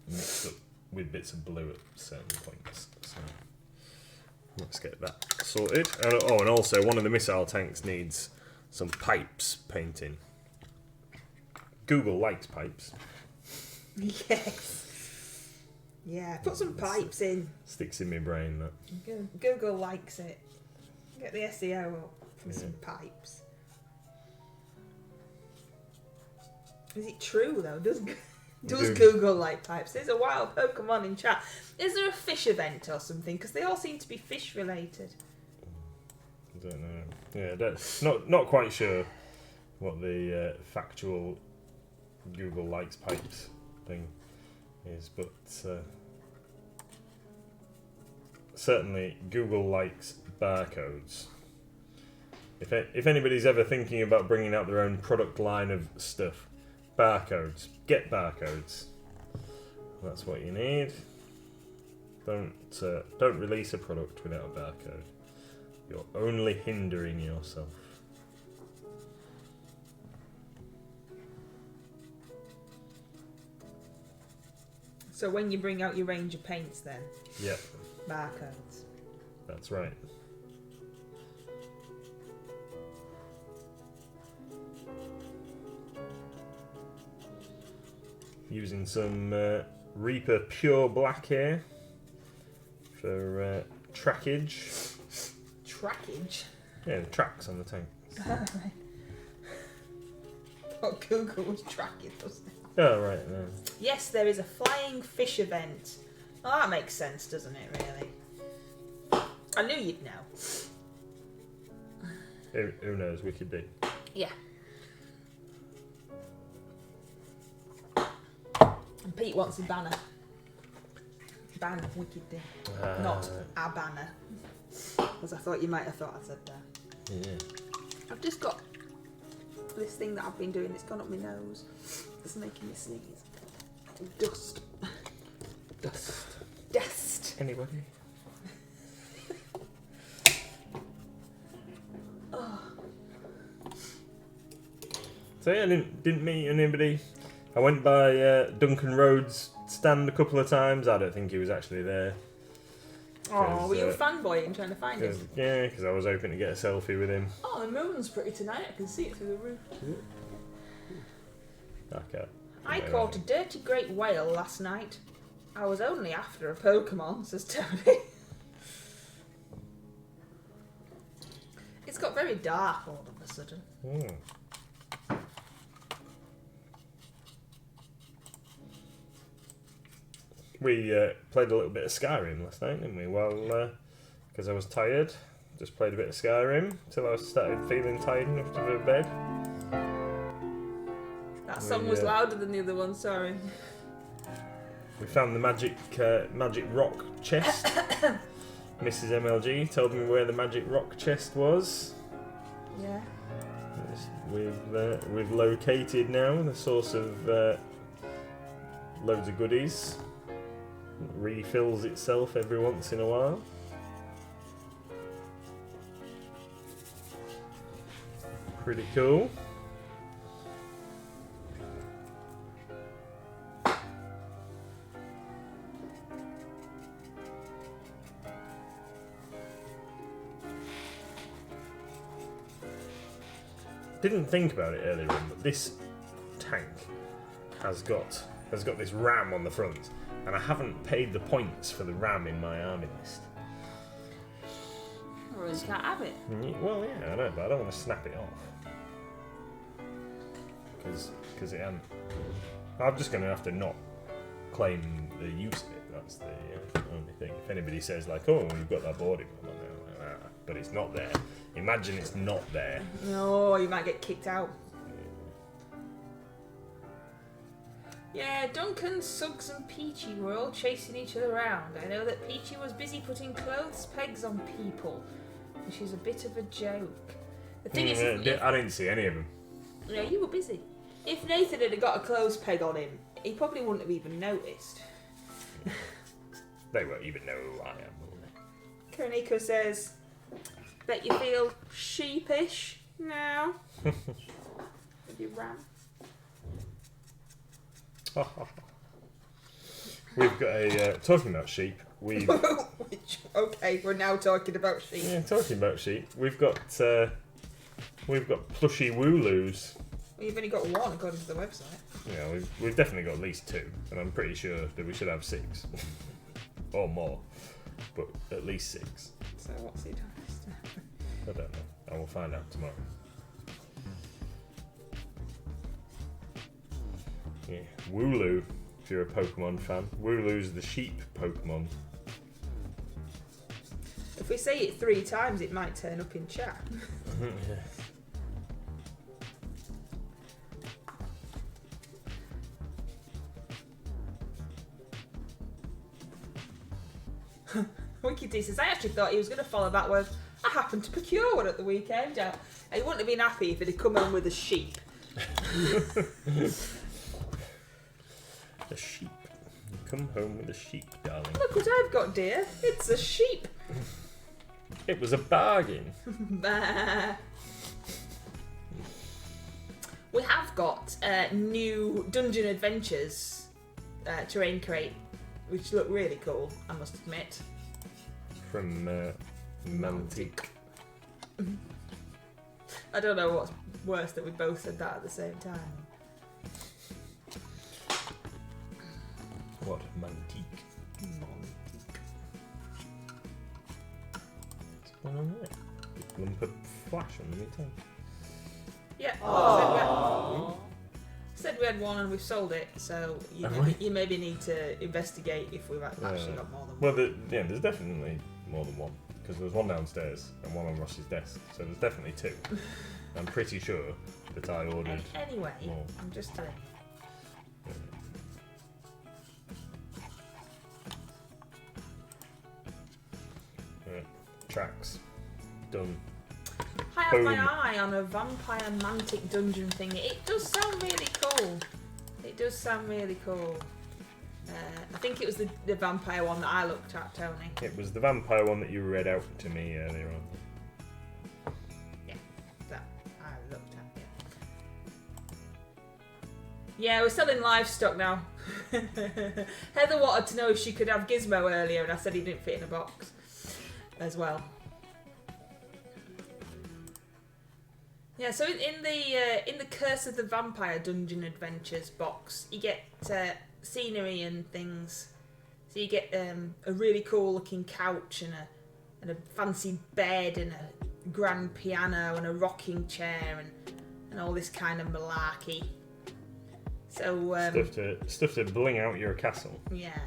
mixed up with bits of blue at certain points. So, let's get that sorted. And also, one of the missile tanks needs some pipes painting. Google likes pipes. Yes. Yeah, put some pipes in. Sticks in my brain, that. Google likes it. Get the SEO up for some pipes. Is it true though? Does Google like pipes? There's a wild Pokemon in chat. Is there a fish event or something? Because they all seem to be fish related. I don't know. Yeah, not quite sure what the factual Google likes pipes thing is, but certainly Google likes barcodes. If anybody's ever thinking about bringing out their own product line of stuff, barcodes. Get barcodes. That's what you need. Don't release a product without a barcode. You're only hindering yourself. So when you bring out your range of paints then? Yep. Barcodes. That's right. Using some Reaper Pure Black here for trackage. Trackage? Yeah, the tracks on the tank. Right. What Google was tracking us now. Oh, right. No. Yes, there is a flying fish event. Well, that makes sense, doesn't it, really? I knew you'd know. Who knows? We could do. Yeah. And Pete wants a banner. Ban Wicked Day. Not a banner. Because I thought you might have thought I said that. Yeah. I've just got this thing that I've been doing. It's gone up my nose. It's making me sneeze. Dust. Dust. Anybody? So yeah, I didn't meet anybody. I went by Duncan Rhodes' stand a couple of times. I don't think he was actually there. Oh, were you fanboying trying to find him? Yeah, because I was hoping to get a selfie with him. Oh, the moon's pretty tonight. I can see it through the roof. Okay. I caught a dirty great whale last night. I was only after a Pokemon, says Tony. It's got very dark all of a sudden. We played a little bit of Skyrim last night, didn't we? Well, because I was tired, just played a bit of Skyrim till I started feeling tired enough to go to bed. That song was louder than the other one, sorry. We found the magic rock chest. Mrs. MLG told me where the magic rock chest was. Yeah. We've located now the source of loads of goodies. It refills itself every once in a while. Pretty cool. Didn't think about it earlier on, but this tank has got this ram on the front, and I haven't paid the points for the ram in my army list. Well, you can't have it. Well, yeah, I know, but I don't want to snap it off because it ain't. I'm just going to have to not claim the use of it. That's the only thing. If anybody says like, "Oh, you've got that boarding," but it's not there. Imagine it's not there. No, you might get kicked out. Yeah, Duncan, Suggs and Peachy were all chasing each other around. I know that Peachy was busy putting clothes pegs on people. And she's a bit of a joke. The thing is... I didn't see any of them. Yeah, you were busy. If Nathan had got a clothes peg on him, he probably wouldn't have even noticed. They won't even know who I am. Karaniko says... Bet you feel sheepish now with your ram. We've got a talking about sheep. Okay, we're now talking about sheep. Yeah, talking about sheep. We've got plushy wooloos. Well, you've only got one according to the website. Yeah, we've definitely got at least 2, and I'm pretty sure that we should have 6 or more, but at least 6. So what's he doing? I don't know. I will find out tomorrow. Yeah, Wooloo, if you're a Pokemon fan. Wooloo's the sheep Pokemon. If we say it 3 times, it might turn up in chat. Wiki D says, I actually thought he was going to follow that with, I happened to procure one at the weekend. He wouldn't have been happy if he'd have come home with a sheep. A sheep. Come home with a sheep, darling. Look what I've got, dear. It's a sheep. It was a bargain. Bah. We have got new Dungeon Adventures terrain crate, which look really cool, I must admit. From Mantic. I don't know what's worse that we both said that at the same time. What? Mantic. What's going on there? Big lump of flash on the meter. Yeah. Said we had one and we've sold it, so you maybe need to investigate if we've actually got more than one. Well, there's definitely more than one, because there's one downstairs and one on Ross's desk, so there's definitely 2. I'm pretty sure that I ordered anyway, more. I'm just telling you. Tracks. Done. I have my eye on a vampire mantic dungeon thing. It does sound really cool. It does sound really cool. I think it was the vampire one that I looked at, Tony. It was the vampire one that you read out to me earlier on. Yeah, that I looked at, yeah. We're selling livestock now. Heather wanted to know if she could have Gizmo earlier, and I said he didn't fit in a box as well. Yeah, so in the Curse of the Vampire Dungeon Adventures box, you get scenery and things. So you get a really cool looking couch and a fancy bed and a grand piano and a rocking chair and all this kind of malarkey. So stuff to bling out your castle. Yeah.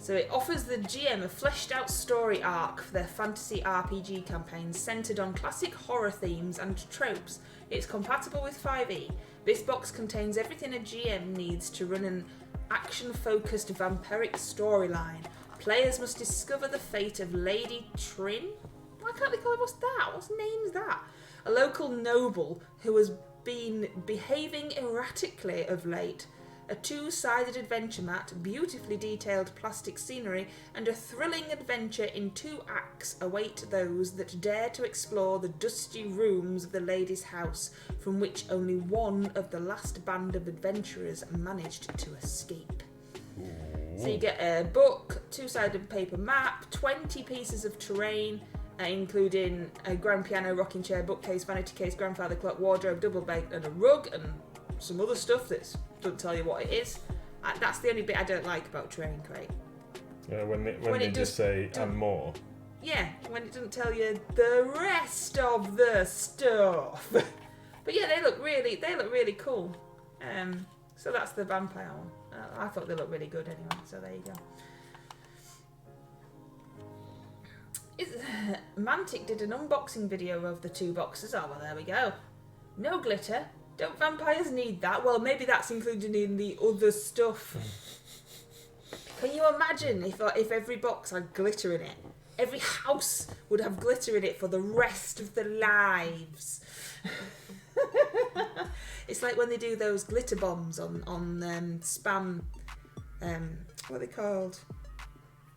So it offers the GM a fleshed out story arc for their fantasy RPG campaigns centered on classic horror themes and tropes. It's compatible with 5e. This box contains everything a GM needs to run an action-focused vampiric storyline. Players must discover the fate of Lady Trin. Why can't they call her? What's that? What's name's that? A local noble who has been behaving erratically of late. A two-sided adventure mat, beautifully detailed plastic scenery, and a thrilling adventure in 2 acts await those that dare to explore the dusty rooms of the lady's house, from which only one of the last band of adventurers managed to escape. So you get a book, 2-sided paper map, 20 pieces of terrain, including a grand piano, rocking chair, bookcase, vanity case, grandfather clock, wardrobe, double bed, and a rug, and some other stuff that doesn't tell you what it is. That's the only bit I don't like about Terrain Crate. When they just say and more. Yeah, when it doesn't tell you the rest of the stuff. But yeah, they look really cool. So that's the vampire one. I thought they looked really good anyway. So there you go. Mantic did an unboxing video of the 2 boxes. Oh well, there we go. No glitter. Don't vampires need that? Well, maybe that's included in the other stuff. Can you imagine if every box had glitter in it? Every house would have glitter in it for the rest of their lives. It's like when they do those glitter bombs on spam. What are they called?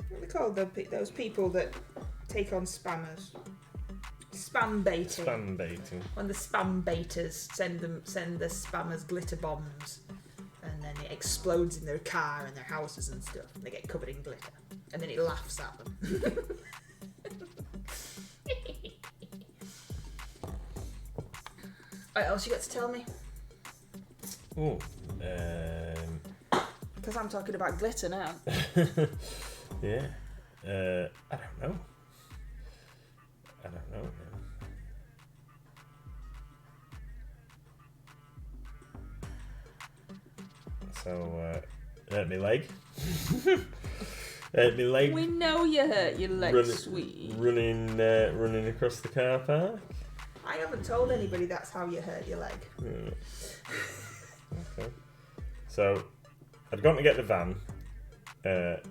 What are they called? Those people that take on spammers. Spam baiting. Spam baiting. When the spam baiters send the spammers glitter bombs, and then it explodes in their car and their houses and stuff, and they get covered in glitter, and then it laughs at them. What else you got to tell me? Oh, Because I'm talking about glitter now. yeah. I don't know. Man. So, hurt me leg. Hurt me leg. We know you hurt your leg, sweetie. Running across the car park. I haven't told anybody that's how you hurt your leg. Yeah. Okay. So, I'd gone to get the van, and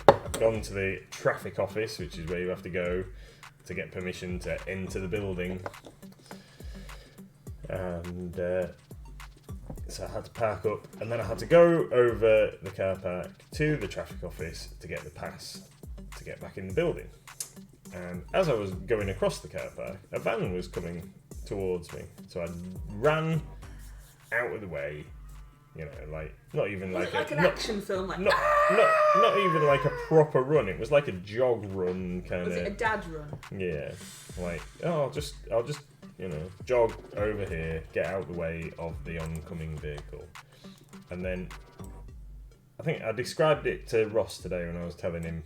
I've gone to the traffic office, which is where you have to go to get permission to enter the building. And so I had to park up, and then I had to go over the car park to the traffic office to get the pass to get back in the building. And as I was going across the car park, a van was coming towards me. So I ran out of the way, you know, like not even was like it like an action film, like not even like a proper run. It was like a jog run kind of. Was it a dad run? Yeah, like I'll just you know jog over here, get out the way of the oncoming vehicle, and then I think I described it to Ross today when I was telling him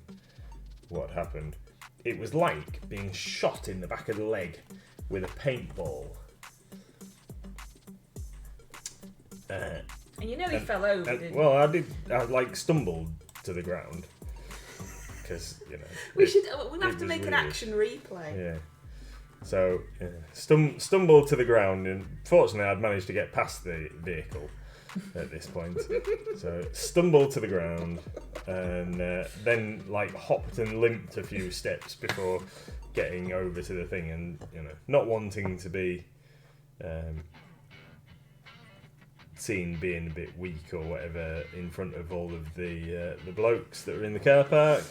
what happened. It was like being shot in the back of the leg with a paintball. And you nearly fell over, didn't you? Well, I did. I like stumbled to the ground because you know. We'll have to make an action replay. Yeah. So stumbled to the ground, and fortunately, I'd managed to get past the vehicle at this point. So stumbled to the ground, and then like hopped and limped a few steps before getting over to the thing, and you know, not wanting to be seen being a bit weak or whatever in front of all of the blokes that were in the car park.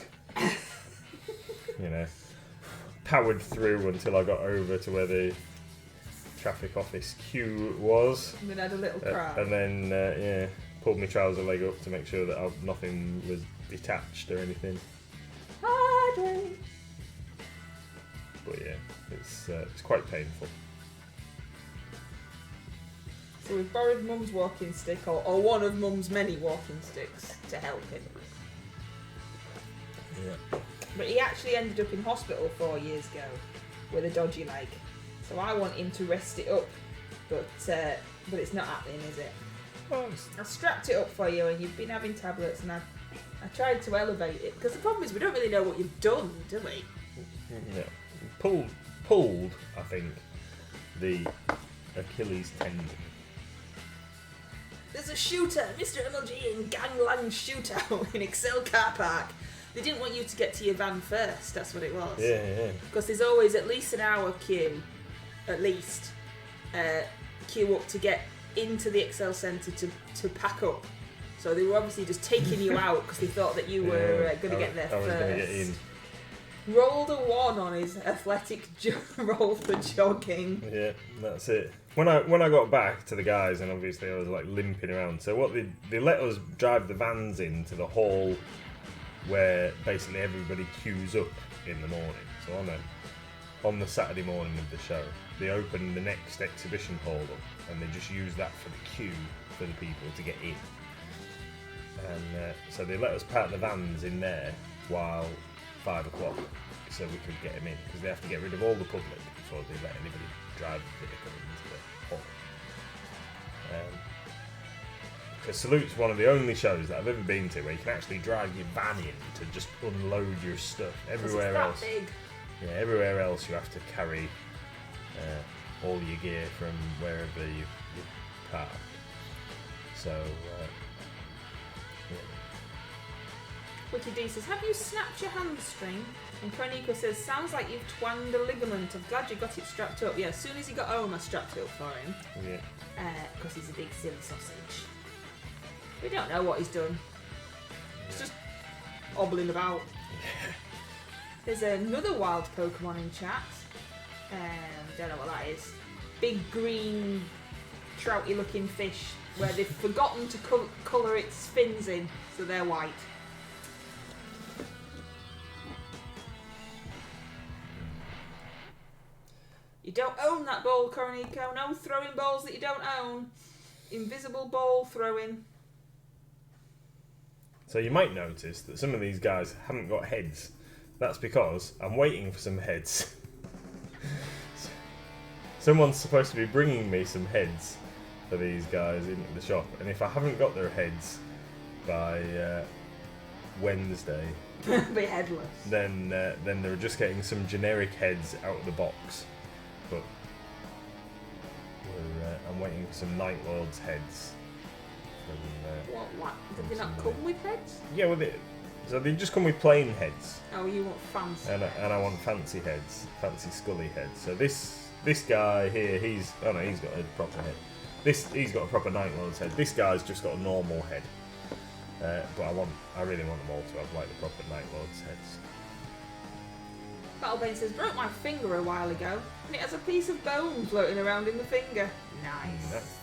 You know, powered through until I got over to where the traffic office queue was. And then had a little cry. And then, pulled my trouser leg up to make sure that nothing was detached or anything. Hydrate. But yeah, it's quite painful. So we've borrowed Mum's walking stick, or one of Mum's many walking sticks to help him. Yeah. But he actually ended up in hospital 4 years ago with a dodgy leg. So I want him to rest it up, but it's not happening, is it? Well, I strapped it up for you, and you've been having tablets, and I tried to elevate it, because the problem is we don't really know what you've done, do we? yeah. Pulled, I think, the Achilles tendon. There's a shooter, Mr. MLG in gangland shootout in Excel car park. They didn't want you to get to your van first, that's what it was. Yeah. Because there's always at least an hour queue, queue up to get into the Excel Centre to pack up. So they were obviously just taking you out because they thought that you were going to get there I was first. going to get in. Rolled a 1 on his athletic roll for jogging. Yeah, that's it. When I got back to the guys, and obviously I was like limping around. So what they let us drive the vans into the hall where basically everybody queues up in the morning. So on the Saturday morning of the show, they opened the next exhibition hall up, and they just used that for the queue for the people to get in. And so they let us park the vans in there while 5 o'clock, so we could get them in, because they have to get rid of all the public before they let anybody drive the vehicle into the hall. Because Salute's one of the only shows that I've ever been to where you can actually drive your van in to just unload your stuff. Everywhere else, big. Yeah, everywhere else you have to carry all your gear from wherever you park. So, yeah. Wiki D says, have you snapped your hamstring? And Kroniko says, sounds like you've twanged a ligament. I'm glad you got it strapped up. Yeah, as soon as he got home, I strapped it up for him. Yeah. Because he's a big silly sausage. We don't know what he's done. He's just hobbling about. There's another wild Pokemon in chat. Don't know what that is. Big green, trouty looking fish where they've forgotten to colour its fins in, so they're white. You don't own that ball, Coroniko. No throwing balls that you don't own. Invisible ball throwing. So you might notice that some of these guys haven't got heads. That's because I'm waiting for some heads. Someone's supposed to be bringing me some heads for these guys into the shop, and if I haven't got their heads by Wednesday, be headless. Then they're just getting some generic heads out of the box. But I'm waiting for some Night Lord's heads. What? Did they not come with heads? Yeah, so they just come with plain heads. Oh, you want fancy? And I want fancy heads, fancy scully heads. So this guy here, he's got a proper head. He's got a proper Night Lord's head. This guy's just got a normal head. But I really want them all to have like the proper Night Lord's heads. Battlebane says, broke my finger a while ago, and it has a piece of bone floating around in the finger. Nice.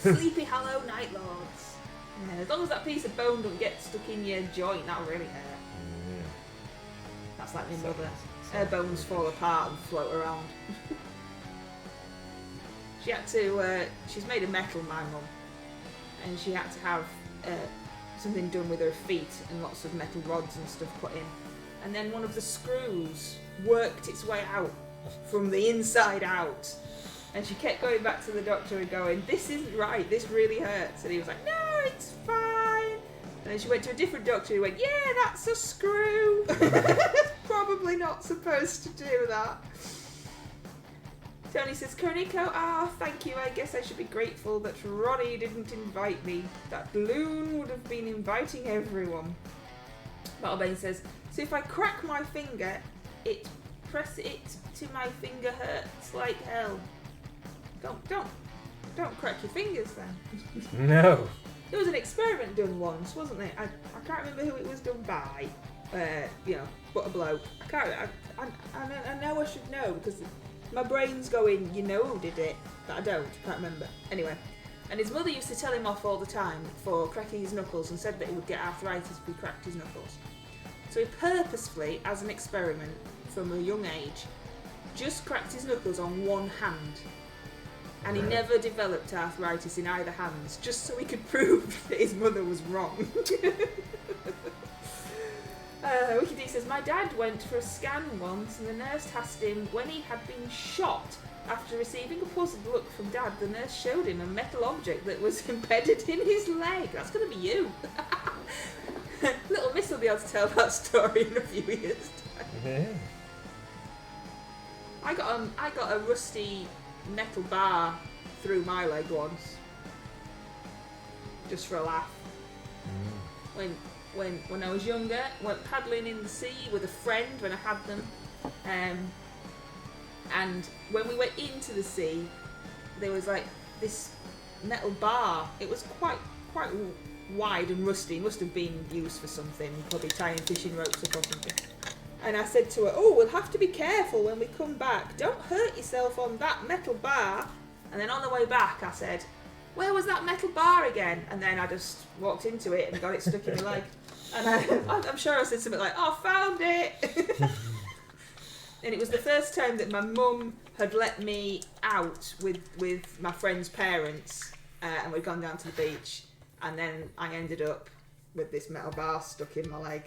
Sleepy Hollow Night Lords. Yeah, as long as that piece of bone don't get stuck in your joint, that'll really hurt. Yeah. That's like my mother. Her bones fall apart and float around. She had to, she's made of metal, my mum, and she had to have something done with her feet and lots of metal rods and stuff put in. And then one of the screws worked its way out from the inside out. And she kept going back to the doctor and going, this isn't right, this really hurts. And he was like, no, it's fine. And then she went to a different doctor who went, yeah, that's a screw. Probably not supposed to do that. Tony says, Koniko, thank you. I guess I should be grateful that Ronnie didn't invite me. That balloon would have been inviting everyone. Battlebane says, so if I crack my finger, press it to my finger hurts like hell. Don't crack your fingers then. No. There was an experiment done once, wasn't there? I can't remember who it was done by. But a bloke. I know I should know because my brain's going, you know who did it, but I can't remember. Anyway, and his mother used to tell him off all the time for cracking his knuckles and said that he would get arthritis if he cracked his knuckles. So he purposefully, as an experiment from a young age, just cracked his knuckles on one hand. And he never developed arthritis in either hands, just so he could prove that his mother was wrong. Wiki D says, my dad went for a scan once and the nurse asked him when he had been shot. After receiving a puzzled look from Dad, the nurse showed him a metal object that was embedded in his leg. That's going to be you. Little Miss will be able to tell that story in a few years' time. Yeah. I got a rusty metal bar through my leg once. just for a laugh. When I was younger, went paddling in the sea with a friend when I had them. And when we went into the sea, there was like this metal bar. It was quite wide and rusty. It must have been used for something, probably tying fishing ropes up or something. And I said to her, "Oh, we'll have to be careful when we come back. Don't hurt yourself on that metal bar." And then on the way back, I said, "Where was that metal bar again?" And then I just walked into it and got it stuck in my leg. And I'm sure I said something like, "Oh, found it." And it was the first time that my mum had let me out with my friend's parents, and we'd gone down to the beach, and then I ended up with this metal bar stuck in my leg.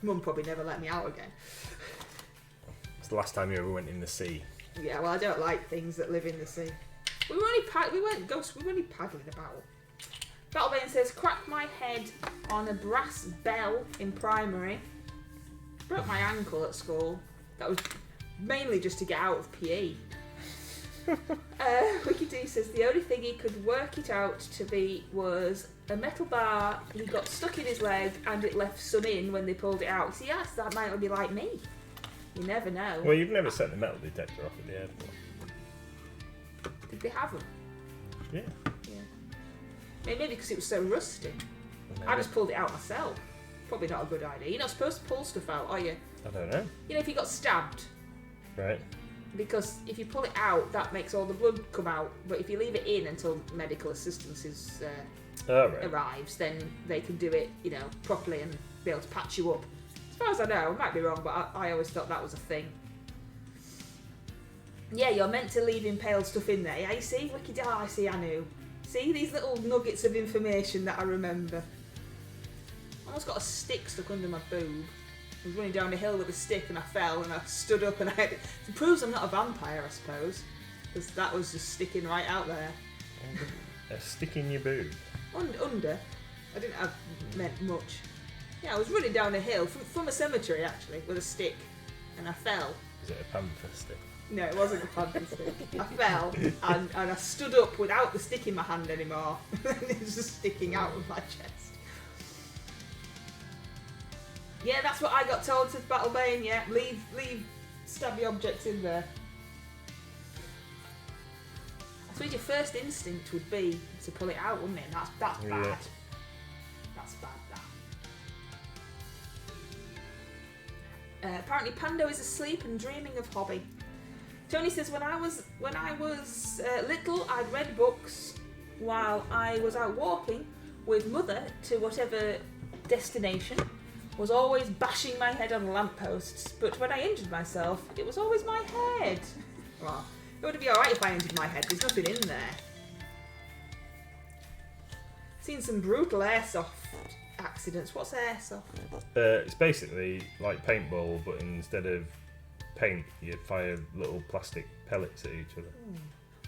Mum probably never let me out again. It's the last time you ever went in the sea. Yeah, well, I don't like things that live in the sea. We were only paddling about. Battlebane says, "Cracked my head on a brass bell in primary. Broke my ankle at school. That was mainly just to get out of PE." Wiki D says the only thing he could work it out to be was a metal bar. He got stuck in his leg and it left some in when they pulled it out. See, yes, that might be like me. You never know. Well, you've never set the metal detector off at the airport. Did they have them? Yeah. Maybe because it was so rusty. I just pulled it out myself. Probably not a good idea. You're not supposed to pull stuff out, are you? I don't know. You know, if you got stabbed. Right. Because if you pull it out, that makes all the blood come out. But if you leave it in until medical assistance arrives, then they can do it, properly and be able to patch you up. As far as I know, I might be wrong, but I always thought that was a thing. Yeah, you're meant to leave impaled stuff in there. Yeah, you see? I see, I knew. See, these little nuggets of information that I remember. I almost got a stick stuck under my boob. I was running down the hill with a stick and I fell and I stood up and it proves I'm not a vampire, I suppose. Because that was just sticking right out there. A stick in your boob? Under. I didn't have meant much. Yeah, I was running down a hill from a cemetery, actually, with a stick. And I fell. Is it a panther stick? No, it wasn't a panther stick. I fell and I stood up without the stick in my hand anymore. And it was just sticking out of my chest. Yeah, that's what I got told, says Battlebane. Yeah, leave stabby objects in there. I suppose your first instinct would be to pull it out, wouldn't it? That's bad. Yeah. That's bad, that. Apparently Pando is asleep and dreaming of hobby. Tony says, when I was little, I'd read books while I was out walking with mother to whatever destination. Was always bashing my head on lampposts, but when I injured myself, it was always my head. Well, it would be alright if I injured my head, there's nothing in there. Seen some brutal airsoft accidents. What's airsoft? It's basically like paintball, but instead of paint, you fire little plastic pellets at each other.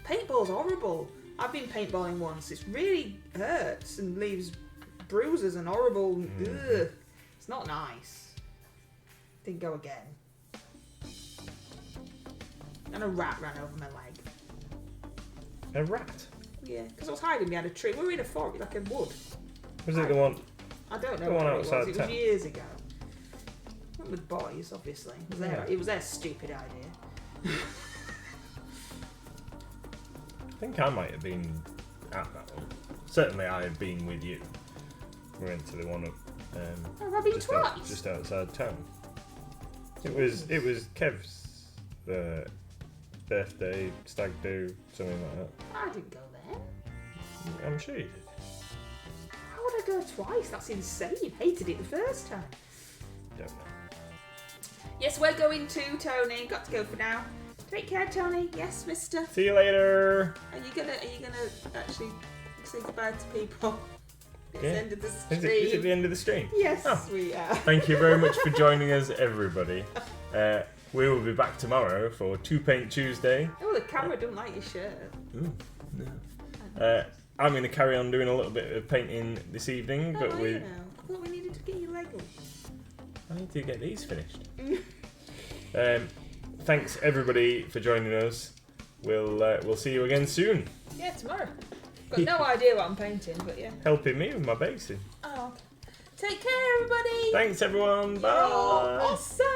Paintball's horrible. I've been paintballing once. It really hurts and leaves bruises and horrible... Ugh. It's not nice. Didn't go again. And a rat ran over my leg. A rat? Yeah, because I was hiding behind a tree. We were in a forest, like a wood. Was it the one? I don't know the one where outside it was. It town? was years ago. Not with boys, obviously. It was their stupid idea. I think I might have been at that one. Certainly I have been with you. We went to the one up Have I been twice? just outside town. It was Kev's birthday, stag do, something like that. I didn't go there. I'm sure you did. How would I go twice? That's insane. Hated it the first time. Don't know. Yes, we're going to, Tony. Got to go for now. Take care, Tony. Yes, mister. See you later. Are you gonna actually say goodbye to people? It's the end of the stream. Is it the end of the stream? Yes, Oh. we are. Thank you very much for joining us, everybody. We will be back tomorrow for Two Paint Tuesday. Oh, the camera don't like your shirt. Ooh, no. I'm going to carry on doing a little bit of painting this evening, but I thought we needed to get your Lego. I need to get these finished. Thanks everybody for joining us. We'll see you again soon. Yeah, tomorrow. Got no idea what I'm painting, but yeah. Helping me with my basing. Oh, okay. Take care, everybody. Thanks, everyone. Bye. You're awesome.